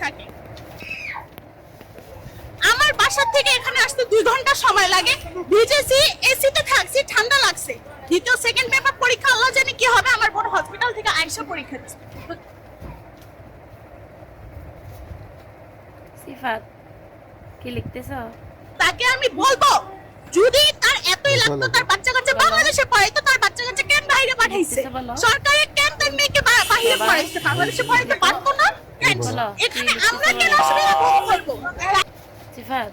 থাকে। আমার বাসা থেকে এখানে আসতে 2 ঘন্টা সময় লাগে। ভিজেছি, এসিতে থাকছি, ঠান্ডা লাগছে। দ্বিতীয় সেকেন্ড পেপার পরীক্ষা, আল্লাহ জানে কি হবে। আমার বোন হসপিটাল থেকে আইসা পরীক্ষা দিচ্ছে। সিফাত, কি লিখতেছ? তাকে আমি বলবো, যদি তার এতই লেখো, লাগতো লেখো। তার বাচ্চা কাচ্চা বাংলাদেশে পড়ে, তো তার বাচ্চা কাচ্চা কেন বাইরে পাঠাইছে? লিখতেছে বলো। সরকারে কেন তার মেয়েকে বাইরে বাবা। পড়াইছে? বাংলাদেশে পড়াইতে পারতো না কেন? বলো। এখানে কি আমরা লিখতেছে কেন বলো। অসুবিধা ভোগ করবো? সিফাত,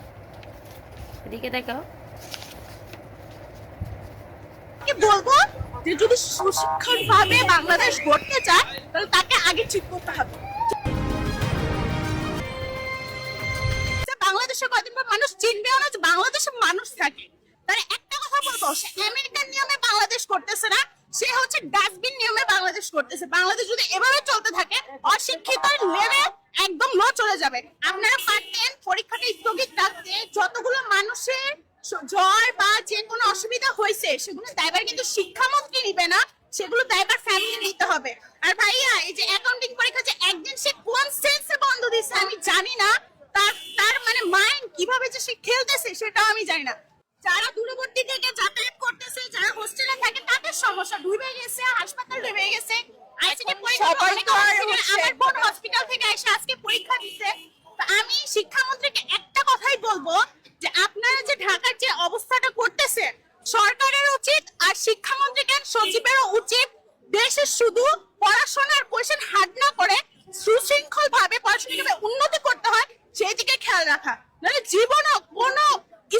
এদিকে দেখো। তাকে বলবো যে যদি সুশিক্ষণ ভাবে বাংলাদেশ গড়তে চায়, তাহলে তাকে আগে ঠিক করতে হবে। বাংলাদেশে কয়দিন পর মানুষ চিনবেও না যে বাংলাদেশে মানুষ থাকে। তার একটা কথা বলবো, সে আমেরিকান নিয়মে বাংলাদেশ করতেছে না, সে হচ্ছে ডাস্টবিন নিয়মে বাংলাদেশ করতেছে। বাংলাদেশ যদি এভাবে চলতে থাকে, অশিক্ষিত লেভেল একদম লো চলে যাবে। আপনারা পারতেন পরীক্ষাটা স্থগিত রাখতে, যতগুলো মানুষের জ্বর বা যে কোনো অসুবিধা হয়েছে সেগুলো দায়ভার কিন্তু শিক্ষামন্ত্রী নিবে না, সেগুলো দায়ভার ফ্যামিলি নিতে হবে। আর ভাইয়া, এই যে অ্যাকাউন্টিং পরীক্ষা যে একদিন সে কোন সেন্সে বন্ধ দিচ্ছে আমি জানি না, তার তার মানে মাইন্ড কিভাবে যে সে খেলতেছে সেটাও আমি জানি না। যারা দূরবর্তী থেকে যাতায়াত করতেছে, যারা হোস্টেলে থাকে, তাদের সমস্যা ডুবে গেছে, হাসপাতাল ডুবে গেছে। আজকে পরীক্ষা আমার বোন হসপিটাল থেকে এসে আজকে পরীক্ষা দিচ্ছে। তো আমি শিক্ষামন্ত্রীকে একটা কথাই বলবো, যে আপনারা যে ঢাকার যে অবস্থাটা করতেছে, সরকারের উচিত আর শিক্ষামন্ত্রীকে সচিবেরও উচিত দেশের শুধু পড়াশোনার কোশ্চেন হার্ড না করে সুশৃঙ্খল ভাবে পড়াশোনাকে উন্নতি করতে হয় সেই দিকে খেয়াল রাখা। নাহলে জীবনও কোনো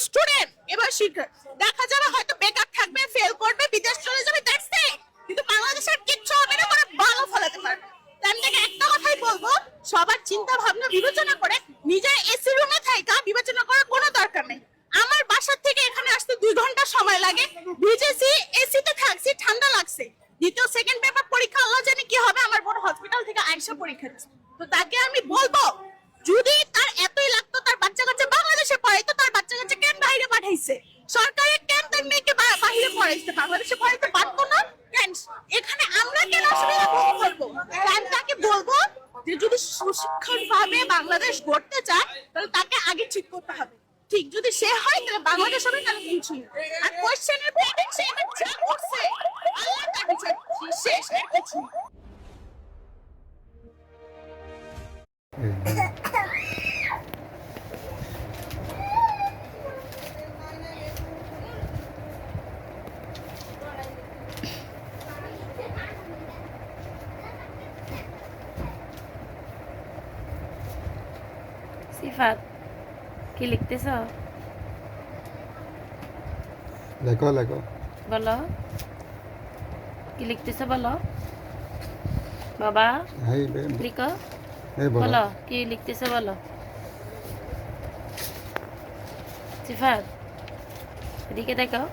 স্টুডেন্ট এবার শিখে দেখা যাবে হয়তো বেকার থাকবে, ফেল করবে, বিদেশ চলে যাবে, দ্যাটস ইট। কিন্তু বাংলাদেশের কিচ্ছু হবে না, কোনো ভালো ফলাতে পারবে। তাই আমি তাকে একটা কথাই বলবো, সবার চিন্তা ভাবনা বিবেচনা করে নিজের এসি রুমে থাকা বিবেচনা করার কোনো দরকার নেই। আমার বাসা থেকে এখানে আসতে 2 ঘন্টা সময় লাগে। ভিজেছি, এসিতে থাকছি, ঠান্ডা লাগছে। দ্বিতীয় সেকেন্ড পেপার পরীক্ষা, আল্লাহ জানে কি হবে। আমার বোন হসপিটাল থেকে আইসা পরীক্ষা দিচ্ছে। তো তাকে আমি বলবো, যদি তার এতই লাগতো তার বাচ্চা কাচ্চা বাংলাদেশে পড়ে, তো তার বাচ্চা কাচ্চা কেন বাইরে পাঠাইছে? সরকারে কেন তার মেয়েকে বাইরে পড়াইছে? বাংলাদেশে পড়াইতে পারতো না কেন? এখানে আমরা কেন অসুবিধা ভোগ করবো? আমি তাকে বলবো যে যদি সুশিক্ষণ ভাবে বাংলাদেশ গড়তে চায়, তাহলে তাকে আগে ঠিক করতে হবে। ঠিক যদি সে হয়, তাহলে বাংলাদেশ হবে, তাহলে কিছু না। আর কোশ্চেনের পেপার সে এবার যা করছে, আল্লাহ তার বিচার শেষ, আর কিছু না। সিফাত, কি লিখতেছ? লেখো, লেখো। বলো, কি লিখতেছ বলো। বাবা, এই লিখো। বলো। বলো, কি লিখতেছ বলো। সিফাত, এদিকে দেখো।